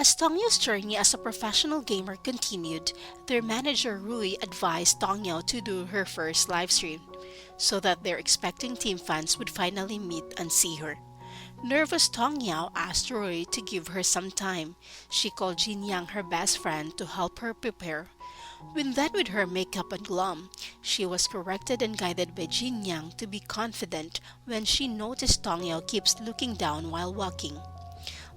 As Tongyo's journey as a professional gamer continued, their manager Rui advised Tongyo to do her first livestream so that their expecting team fans would finally meet and see her. Nervous Tongyo asked Rui to give her some time. She called Jin Yang her best friend to help her prepare. When done with her makeup and glum, she was corrected and guided by Jin Yang to be confident when she noticed Tongyo keeps looking down while walking.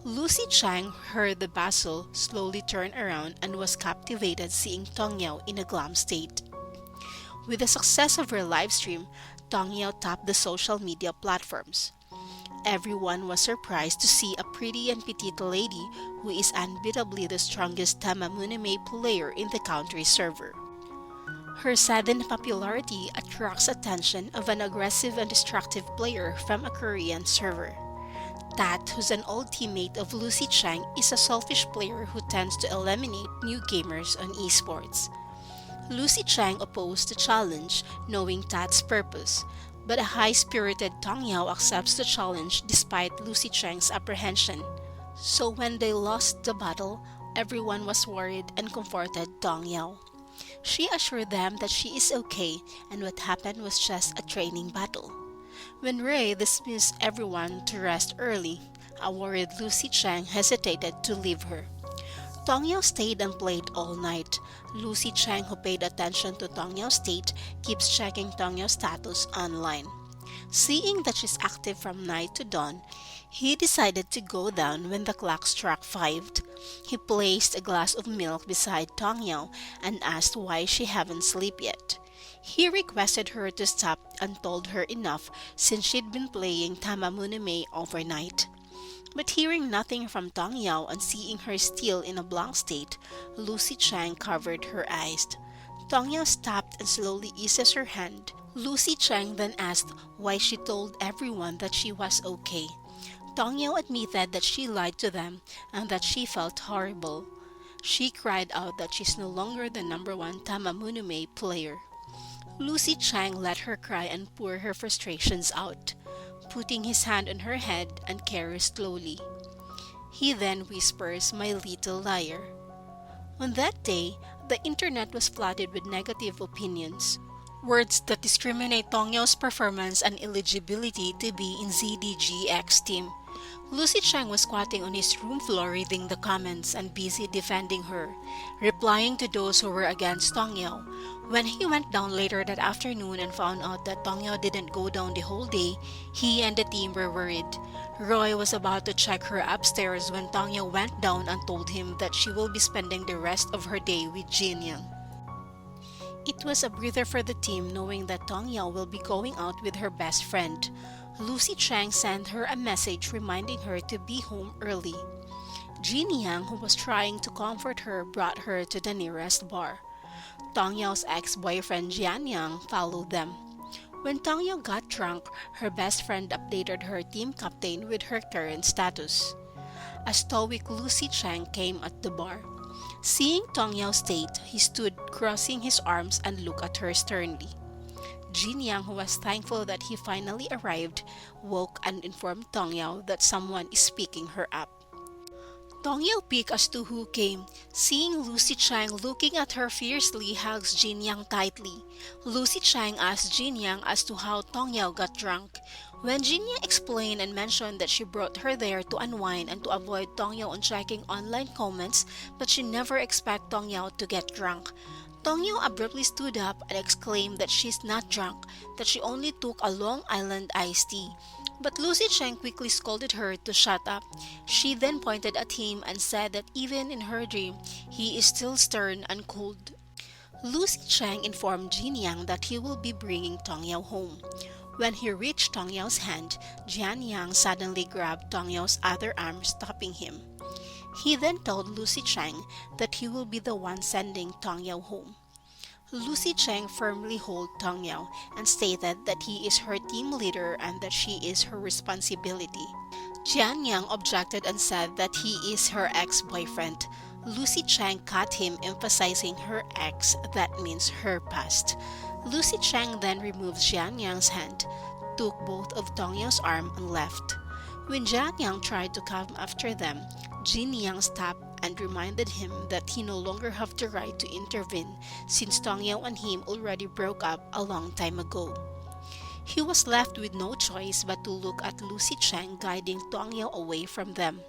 Lucy Chang heard the basil slowly turn around and was captivated seeing Tongyo in a glam state. With the success of her live stream, Tongyo topped the social media platforms. Everyone was surprised to see a pretty and petite lady who is unbeatably the strongest Tamamunime player in the country server. Her sudden popularity attracts attention of an aggressive and destructive player from a Korean server. Tat, who's an old teammate of Lucy Chang, is a selfish player who tends to eliminate new gamers on esports. Lucy Chang opposed the challenge, knowing Tat's purpose, but a high-spirited Tong Yao accepts the challenge despite Lucy Chang's apprehension. So when they lost the battle, everyone was worried and comforted Tong Yao. She assured them that she is okay and what happened was just a training battle. When Ray dismissed everyone to rest early, a worried Lucy Chang hesitated to leave her. Tong Yao stayed and played all night. Lucy Chang, who paid attention to Tong Yao's state, keeps checking Tong Yao's status online. Seeing that she's active from night to dawn, he decided to go down when the clock struck 5. He placed a glass of milk beside Tong Yao and asked why she haven't slept yet. He requested her to stop and told her enough since she'd been playing Tamamunime overnight. But hearing nothing from Tong Yao and seeing her still in a blank state, Lucy Chang covered her eyes. Tong Yao stopped and slowly eases her hand. Lucy Chang then asked why she told everyone that she was okay. Tong Yao admitted that she lied to them and that she felt horrible. She cried out that she's no longer the #1 Tamamunime player. Lucy Chang let her cry and pour her frustrations out, putting his hand on her head and carries slowly. He then whispers, "My little liar." On that day, the internet was flooded with negative opinions, words that discriminate Tong Yao's performance and eligibility to be in ZDGX team. Lucy Chang was squatting on his room floor reading the comments and busy defending her, replying to those who were against Tong Yao. When he went down later that afternoon and found out that Tong Yao didn't go down the whole day, he and the team were worried. Roy was about to check her upstairs when Tong Yao went down and told him that she will be spending the rest of her day with Jin Yang. It was a breather for the team knowing that Tong Yao will be going out with her best friend. Lucy Chang sent her a message reminding her to be home early. Jin Yang, who was trying to comfort her, brought her to the nearest bar. Tong Yao's ex-boyfriend Jian Yang followed them. When Tong Yao got drunk, her best friend updated her team captain with her current status. A stoic Lucy Chang came at the bar. Seeing Tong Yao's state, he stood crossing his arms and looked at her sternly. Jin Yang, who was thankful that he finally arrived, woke and informed Tong Yao that someone is picking her up. Tong Yao peeked as to who came. Seeing Lucy Chang looking at her fiercely, hugs Jin Yang tightly. Lucy Chang asked Jin Yang as to how Tong Yao got drunk. When Jin Yang explained and mentioned that she brought her there to unwind and to avoid Tong Yao on checking online comments, but she never expected Tong Yao to get drunk. Tong Yao abruptly stood up and exclaimed that she's not drunk, that she only took a Long Island iced tea. But Lucy Chang quickly scolded her to shut up. She then pointed at him and said that even in her dream, he is still stern and cold. Lucy Chang informed Jin Yang that he will be bringing Tong Yao home. When he reached Tong Yao's hand, Jian Yang suddenly grabbed Tong Yao's other arm, stopping him. He then told Lucy Chang that he will be the one sending Tong Yao home. Lucy Chang firmly held Tong Yao and stated that he is her team leader and that she is her responsibility. Jian Yang objected and said that he is her ex-boyfriend. Lucy Chang cut him, emphasizing her ex, that means her past. Lucy Chang then removed Jian Yang's hand, took both of Tong Yao's arm and left. When Jian Yang tried to come after them, Jin Yang stopped and reminded him that he no longer have the right to intervene since Tong Yao and him already broke up a long time ago. He was left with no choice but to look at Lucy Chang guiding Tong Yao away from them.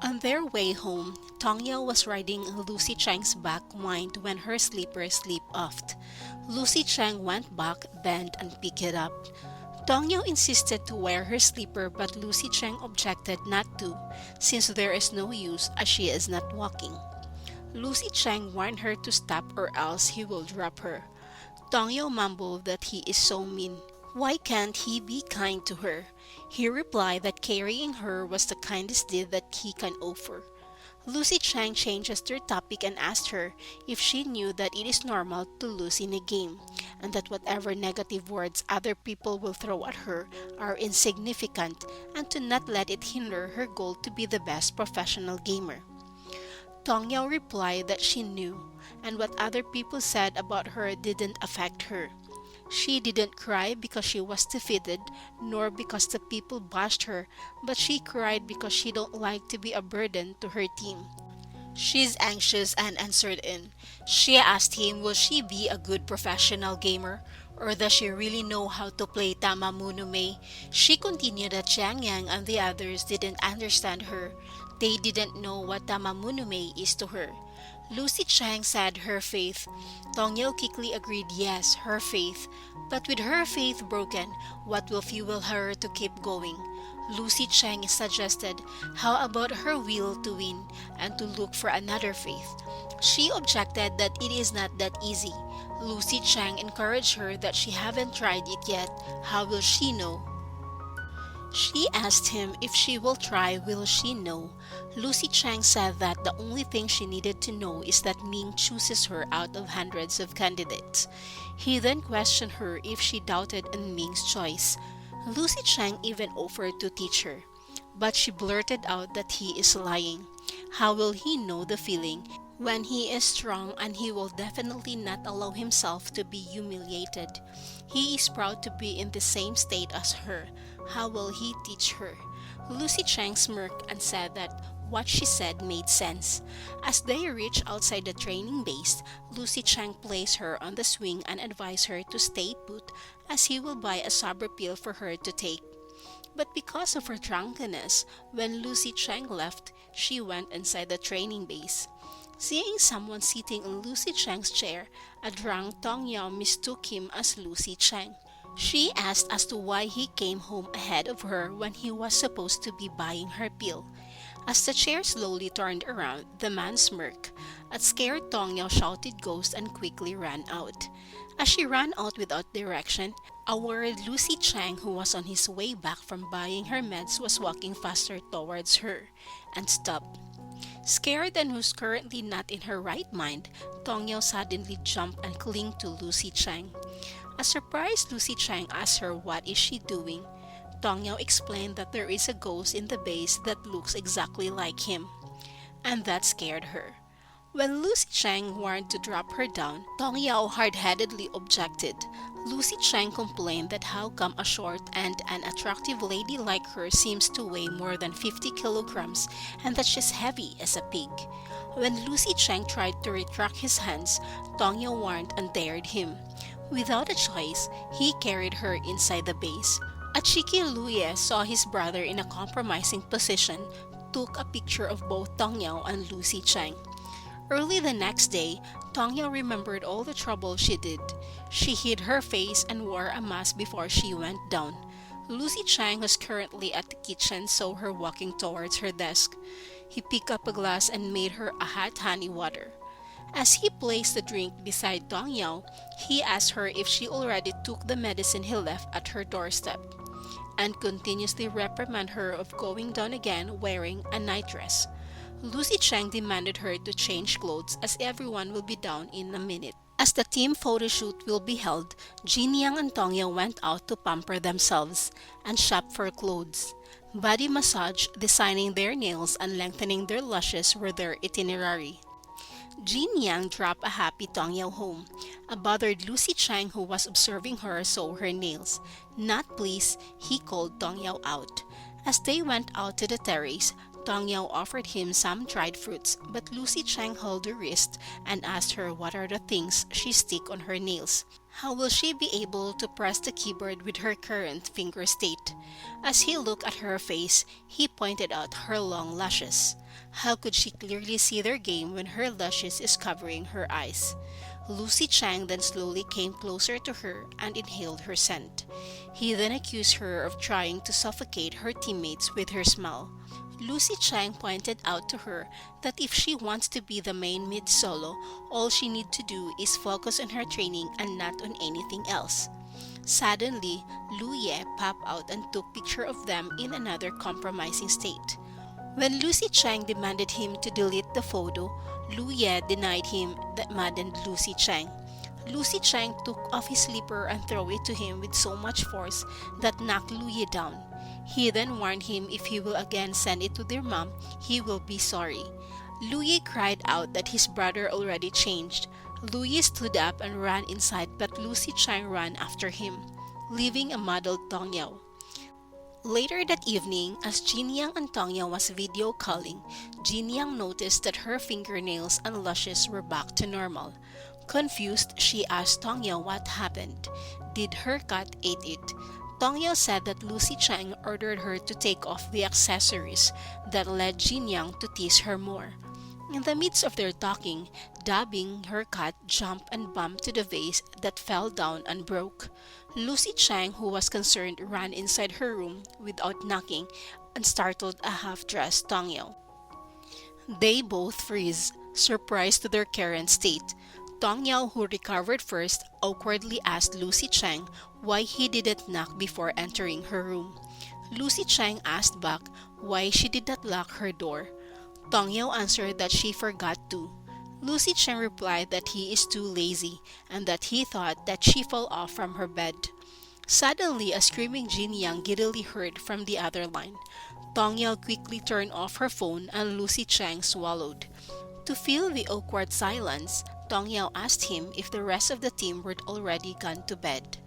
On their way home, Tong Yao was riding Lucy Chang's back wind when her slipper slipped off. Lucy Chang went back, bent, and picked it up. Tong Yao insisted to wear her slipper, but Lucy Chang objected not to, since there is no use as she is not walking. Lucy Chang warned her to stop or else he will drop her. Tong Yao mumbled that he is so mean. Why can't he be kind to her? He replied that carrying her was the kindest deed that he can offer. Lucy Chang changes their topic and asked her if she knew that it is normal to lose in a game, and that whatever negative words other people will throw at her are insignificant, and to not let it hinder her goal to be the best professional gamer. Tong Yao replied that she knew, and what other people said about her didn't affect her. She didn't cry because she was defeated, nor because the people bashed her, but she cried because she don't like to be a burden to her team. She's anxious and uncertain. She asked him will she be a good professional gamer, or does she really know how to play Tamamunume? She continued that Jiang Yang and the others didn't understand her. They didn't know what Tamamunume is to her. Lucy Chang said her faith. Tong Yao quickly agreed yes, her faith. But with her faith broken, what will fuel her to keep going? Lucy Chang suggested, how about her will to win and to look for another faith? She objected that it is not that easy. Lucy Chang encouraged her that she haven't tried it yet. How will she know? She asked him if she will try, will she know? Lucy Chang said that the only thing she needed to know is that Ming chooses her out of hundreds of candidates. He then questioned her if she doubted in Ming's choice. Lucy Chang even offered to teach her, but she blurted out that he is lying. How will he know the feeling when he is strong, and he will definitely not allow himself to be humiliated? He is proud to be in the same state as her. How will he teach her? Lucy Chang smirked and said that what she said made sense. As they reached outside the training base, Lucy Chang placed her on the swing and advised her to stay put as he will buy a sober pill for her to take. But because of her drunkenness, when Lucy Chang left, she went inside the training base. Seeing someone sitting in Lucy Chang's chair, a drunk Tong Yao mistook him as Lucy Chang. She asked as to why he came home ahead of her when he was supposed to be buying her pill. As the chair slowly turned around, the man smirked. At scared, Tong Yao shouted ghost and quickly ran out. As she ran out without direction, a worried Lucy Chang, who was on his way back from buying her meds, was walking faster towards her and stopped. Scared and who's currently not in her right mind, Tong Yao suddenly jumped and clung to Lucy Chang. A surprised Lucy Chang asked her what is she doing. Tong Yao explained that there is a ghost in the base that looks exactly like him, and that scared her. When Lucy Chang warned to drop her down, Tong Yao hard-headedly objected. Lucy Chang complained that how come a short and an attractive lady like her seems to weigh more than 50 kilograms and that she's heavy as a pig. When Lucy Chang tried to retract his hands, Tong Yao warned and dared him. Without a choice, he carried her inside the base. A cheeky Luye saw his brother in a compromising position, took a picture of both Tong Yao and Lucy Chang. Early the next day, Tong Yao remembered all the trouble she did. She hid her face and wore a mask before she went down. Lucy Chang was currently at the kitchen, saw her walking towards her desk. He picked up a glass and made her a hot honey water. As he placed the drink beside Tong Yao, he asked her if she already took the medicine he left at her doorstep, and continuously reprimanded her of going down again wearing a nightdress. Lucy Chang demanded her to change clothes as everyone will be down in a minute. As the team photo shoot will be held, Jin Yang and Tong Yao went out to pamper themselves and shop for clothes. Body massage, designing their nails, and lengthening their lashes were their itinerary. Jin Yang dropped a happy Tong Yao home. A bothered Lucy Chang, who was observing her, saw her nails. Not pleased, he called Tong Yao out. As they went out to the terrace, Tong Yao offered him some dried fruits, but Lucy Chang held her wrist and asked her what are the things she stick on her nails. How will she be able to press the keyboard with her current finger state? As he looked at her face, he pointed out her long lashes. How could she clearly see their game when her lashes is covering her eyes? Lucy Chang then slowly came closer to her and inhaled her scent. He then accused her of trying to suffocate her teammates with her smell. Lucy Chang pointed out to her that if she wants to be the main Midsolo, all she needs to do is focus on her training and not on anything else. Suddenly, Lu Ye popped out and took picture of them in another compromising state. When Lucy Chang demanded him to delete the photo, Lu Ye denied him that maddened Lucy Chang. Lucy Chang took off his slipper and threw it to him with so much force that knocked Lu Ye down. He then warned him if he will again send it to their mom, he will be sorry. Lu Ye cried out that his brother already changed. Lu Ye stood up and ran inside, but Lucy Chang ran after him, leaving a muddled Tong Yao. Later that evening, as Jin Yang and Tong Yao was video calling, Jin Yang noticed that her fingernails and lashes were back to normal. Confused, she asked Tong Yao what happened. Did her cat eat it? Tong Yao said that Lucy Chang ordered her to take off the accessories that led Jin Yang to tease her more. In the midst of their talking, Dabbing, her cat, jumped and bumped to the vase that fell down and broke. Lucy Chang, who was concerned, ran inside her room without knocking and startled a half-dressed Tong Yao. They both freeze, surprised to their current state. Tong Yao, who recovered first, awkwardly asked Lucy Chang why he didn't knock before entering her room. Lucy Chang asked back why she did not lock her door. Tong Yao answered that she forgot to. Lucy Chang replied that he is too lazy and that he thought that she fell off from her bed. Suddenly, a screaming Jin Yang giddily heard from the other line. Tong Yao quickly turned off her phone and Lucy Chang swallowed. To fill the awkward silence, Tong Yao asked him if the rest of the team were already gone to bed.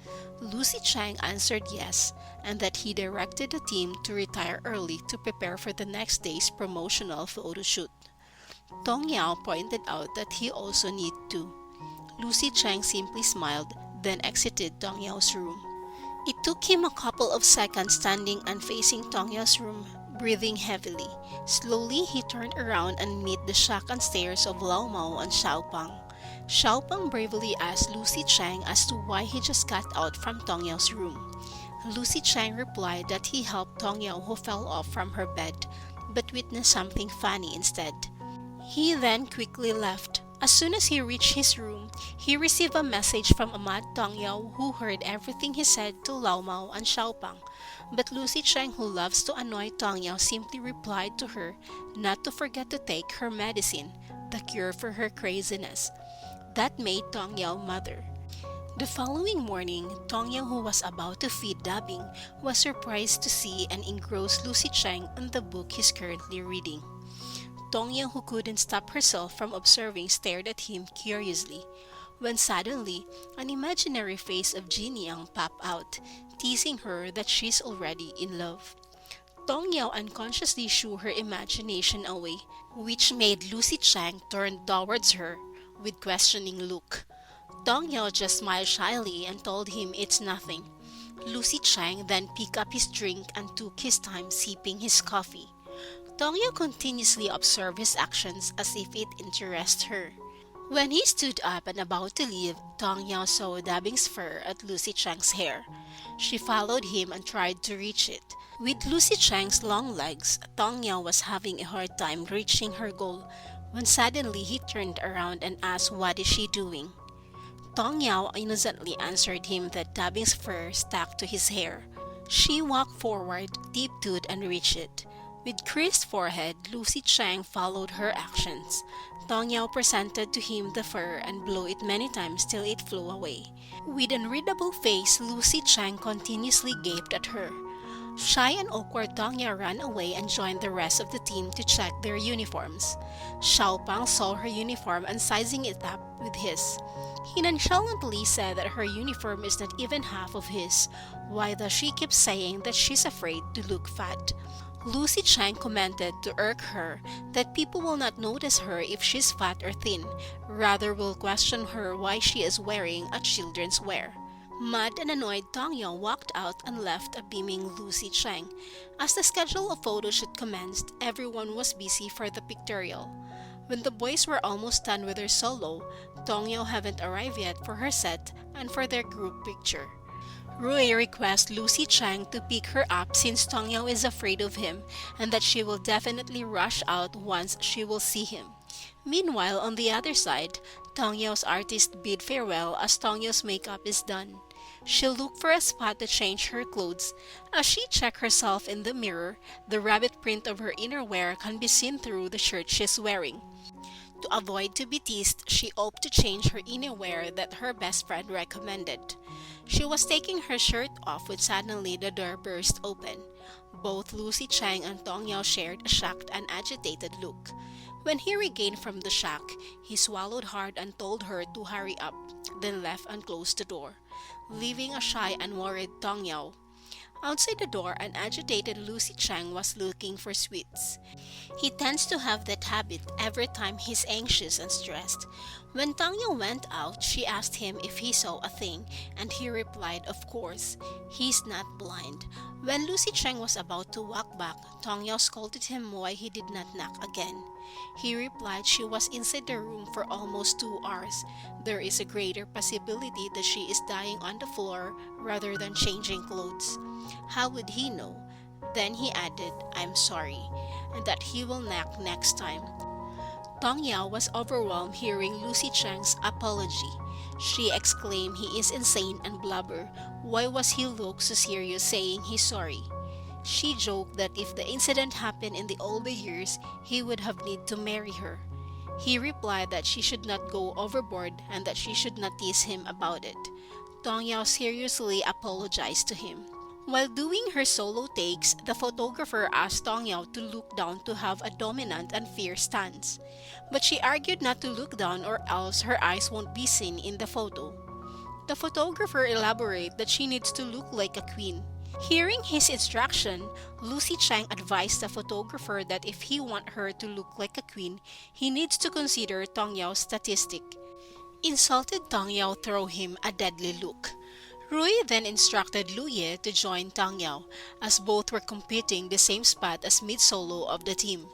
Lucy Chang answered yes, and that he directed the team to retire early to prepare for the next day's promotional photo shoot. Tong Yao pointed out that he also need to. Lucy Chang simply smiled, then exited Tong Yao's room. It took him a couple of seconds standing and facing Tong Yao's room, breathing heavily. Slowly, he turned around and met the shotgun stares of Lao Mao and Xiaopang. Xiaopang bravely asked Lucy Chang as to why he just got out from Tong Yao's room. Lucy Chang replied that he helped Tong Yao, who fell off from her bed, but witnessed something funny instead. He then quickly left. As soon as he reached his room, he received a message from a mad Tong Yao, who heard everything he said to Lao Mao and Xiaopang. But Lucy Chang, who loves to annoy Tong Yao, simply replied to her not to forget to take her medicine, the cure for her craziness. That made Tong Yao mother. The following morning, Tong Yao, who was about to feed Dabbing, was surprised to see and engross Lucy Chang in the book he's currently reading. Tong Yao, who couldn't stop herself from observing, stared at him curiously, when suddenly an imaginary face of Jin Yang popped out, teasing her that she's already in love. Tong Yao unconsciously shoo her imagination away, which made Lucy Chang turn towards her with questioning look. Tong Yao just smiled shyly and told him it's nothing. Lucy Chang then picked up his drink and took his time sipping his coffee. Tong Yao continuously observed his actions as if it interested her. When he stood up and about to leave, Tong Yao saw Dabbing's fur at Lucy Chang's hair. She followed him and tried to reach it. With Lucy Chang's long legs, Tong Yao was having a hard time reaching her goal, when suddenly he turned around and asked what is she doing. Tong Yao innocently answered him that Dabbing's fur stuck to his hair. She walked forward, tiptoed and reached it. With creased forehead, Lucy Chang followed her actions. Tong Yao presented to him the fur and blew it many times till it flew away. With unreadable face, Lucy Chang continuously gaped at her. Shy and awkward, Tong Yao ran away and joined the rest of the team to check their uniforms. Xiaopang saw her uniform and sizing it up with his. He nonchalantly said that her uniform is not even half of his. Why does she keep saying that she's afraid to look fat? Lucy Chang commented to irk her that people will not notice her if she's fat or thin, rather will question her why she is wearing a children's wear. Mad and annoyed, Dong Yao walked out and left a beaming Lucy Chang. As the schedule of photo shoot commenced, everyone was busy for the pictorial. When the boys were almost done with their solo, Dong Yao haven't arrived yet for her set and for their group picture. Rui requests Lucy Chang to pick her up since Dong Yao is afraid of him and that she will definitely rush out once she will see him. Meanwhile, on the other side, Dong Yao's artist bid farewell as Dong Yao's makeup is done. She'll look for a spot to change her clothes. As she checks herself in the mirror, the rabbit print of her innerwear can be seen through the shirt she's wearing. To avoid to be teased, she opted to change her innerwear that her best friend recommended. She was taking her shirt off when suddenly the door burst open. Both Lucy Chang and Dong Yao shared a shocked and agitated look. When he regained from the shock, he swallowed hard and told her to hurry up, then left and closed the door, leaving a shy and worried Dong Yao. Outside the door, an agitated Lucy Chang was looking for sweets. He tends to have that habit every time he's anxious and stressed. When Dong Yao went out, she asked him if he saw a thing, and he replied, of course, he's not blind. When Lucy Chang was about to walk back, Dong Yao scolded him why he did not knock again. He replied she was inside the room for almost 2 hours. There is a greater possibility that she is dying on the floor rather than changing clothes. How would he know? Then he added, I'm sorry, and that he will knock next time. Dong Yao was overwhelmed hearing Lucy Chang's apology. She exclaimed he is insane and blubber. Why was he look so serious saying he's sorry? She joked that if the incident happened in the older years, he would have need to marry her. He replied that she should not go overboard and that she should not tease him about it. Dong Yao seriously apologized to him. While doing her solo takes, the photographer asked Dong Yao to look down to have a dominant and fierce stance. But she argued not to look down or else her eyes won't be seen in the photo. The photographer elaborated that she needs to look like a queen. Hearing his instruction, Lucy Chang advised the photographer that if he wants her to look like a queen, he needs to consider Dong Yao's statistic. Insulted Dong Yao threw him a deadly look. Rui then instructed Lu Ye to join Dong Yao, as both were competing the same spot as Midsolo of the team.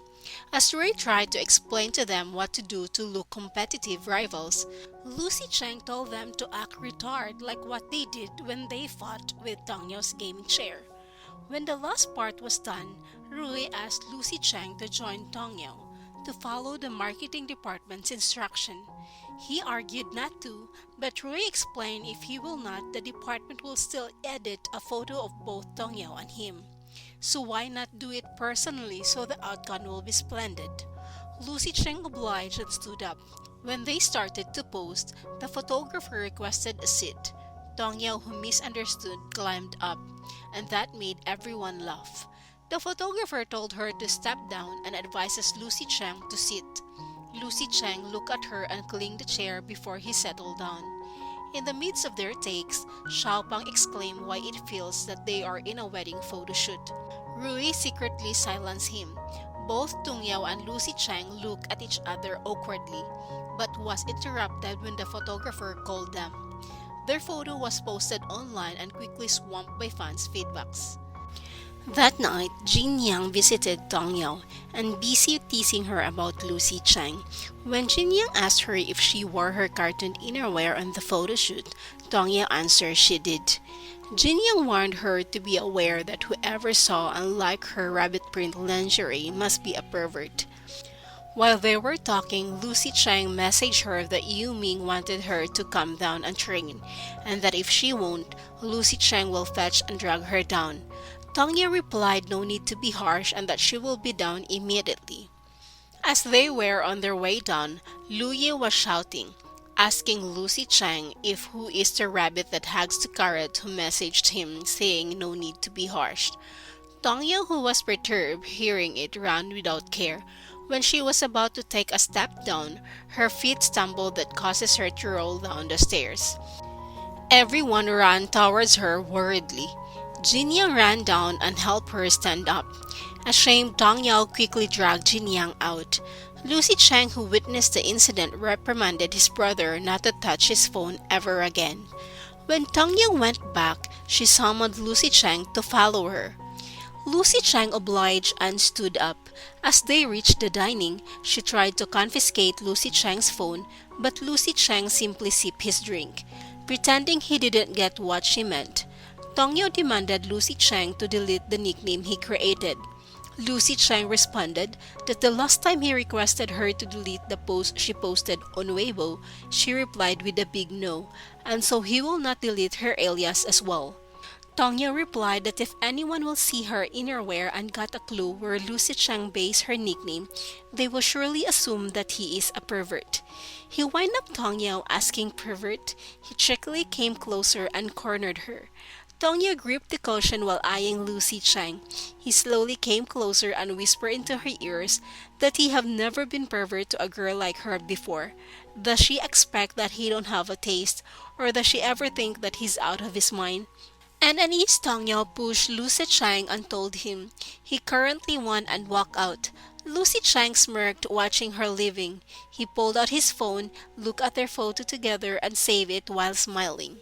As Rui tried to explain to them what to do to look competitive rivals, Lucy Chang told them to act retard like what they did when they fought with Dong Yao's gaming chair. When the last part was done, Rui asked Lucy Chang to join Dong Yao to follow the marketing department's instruction. He argued not to, but Rui explained if he will not, the department will still edit a photo of both Dong Yao and him. So why not do it personally so the outcome will be splendid? Lucy Chang obliged and stood up. When they started to post, the photographer requested a seat. Dong Yao, who misunderstood, climbed up, and that made everyone laugh. The photographer told her to step down and advises Lucy Chang to sit. Lucy Chang looked at her and clinged the chair before he settled down. In the midst of their takes, Xiaopang exclaimed why it feels that they are in a wedding photo shoot. Rui secretly silenced him. Both Dong Yao and Lucy Chang looked at each other awkwardly, but was interrupted when the photographer called them. Their photo was posted online and quickly swamped by fans' feedbacks. That night, Jin Yang visited Dong Yao and busy teasing her about Lucy Chang. When Jin Yang asked her if she wore her cartoon innerwear on the photo shoot, Dong Yao answered she did. Jin Yang warned her to be aware that whoever saw and liked her rabbit print lingerie must be a pervert. While they were talking, Lucy Chang messaged her that Yu Ming wanted her to come down and train, and that if she won't, Lucy Chang will fetch and drag her down. Dong Yao replied no need to be harsh and that she will be down immediately. As they were on their way down, Lu Ye was shouting, asking Lucy Chang if who is the rabbit that hugs the carrot who messaged him saying no need to be harsh. Dong Yao, who was perturbed hearing it, ran without care. When she was about to take a step down, her feet stumbled that causes her to roll down the stairs. Everyone ran towards her worriedly. Jin Yang ran down and helped her stand up, Ashamed, Dong Yao quickly dragged Jin Yang out. Lucy Chang, who witnessed the incident, reprimanded his brother not to touch his phone ever again. When Tong Yang went back, she summoned Lucy Chang to follow her. Lucy Chang obliged and stood up. As they reached the dining, she tried to confiscate Lucy Chang's phone, but Lucy Chang simply sipped his drink, pretending he didn't get what she meant. Tongyo demanded Lucy Chang to delete the nickname he created. Lucy Chang responded that the last time he requested her to delete the post she posted on Weibo, she replied with a big no, and so he will not delete her alias as well. Tongya replied that if anyone will see her innerwear and got a clue where Lucy Chang based her nickname, they will surely assume that he is a pervert. He wind up Tongya asking pervert. He cheekily came closer and cornered her. Tongya gripped the cushion while eyeing Lucy Chang. He slowly came closer and whispered into her ears that he have never been pervert to a girl like her before. Does she expect that he don't have a taste, or does she ever think that he's out of his mind? And uneasy Tongyo pushed Lucy Chang and told him he currently won and walked out. Lucy Chang smirked, watching her leaving. He pulled out his phone, looked at their photo together, and saved it while smiling.